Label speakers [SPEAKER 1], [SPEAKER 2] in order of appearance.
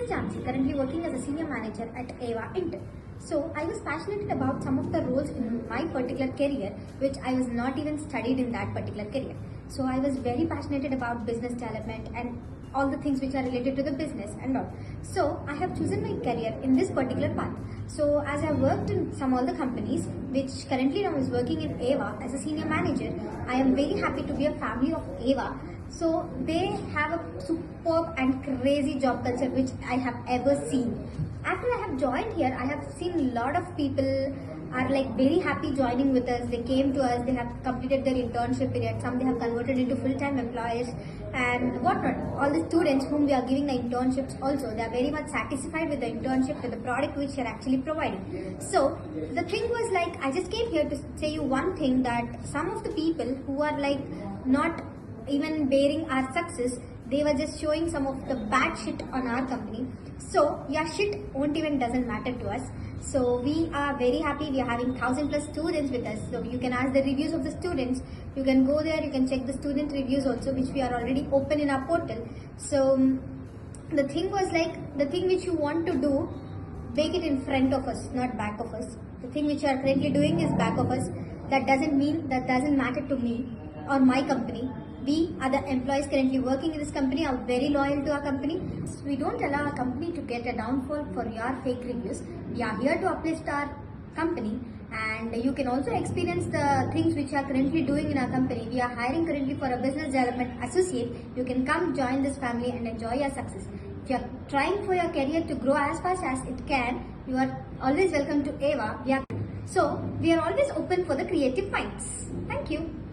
[SPEAKER 1] is Jansi, currently working as a senior manager at Ava Intel. So I was passionate about some of the roles in my particular career, which I was not even studied in that particular career. So I was very passionate about business development and all the things which are related to the business and all. So I have chosen my career in this particular path. So as I worked in some other companies, which currently now is working in Ava as a senior manager, I am very happy to be a family of Ava. So they have a superb and crazy job culture which I have ever seen. After I have joined here, I have seen a lot of people are like very happy joining with us. They came to us, they have completed their internship period, some they have converted into full-time employees and whatnot. All the students whom we are giving the internships also, they are very much satisfied with the internship, with the product which we are actually providing. So the thing was like, I just came here to say you one thing, that some of the people who are like not even bearing our success, they were just showing some of the bad shit on our company. So your shit won't even doesn't matter to us. So we are very happy. We are having 1,000+ students with us. So you can ask the reviews of the students. You can go there. You can check the student reviews also, which we are already open in our portal. So the thing was like, the thing which you want to do, make it in front of us, not back of us. The thing which you are currently doing is back of us. That doesn't matter to me or my company. We are the employees currently working in this company, are very loyal to our company. So we don't allow our company to get a downfall for your fake reviews. We are here to uplift our company, and you can also experience the things which are currently doing in our company. We are hiring currently for a business development associate. You can come join this family and enjoy your success. If you are trying for your career to grow as fast as it can, you are always welcome to Ava. We are always open for the creative minds. Thank you.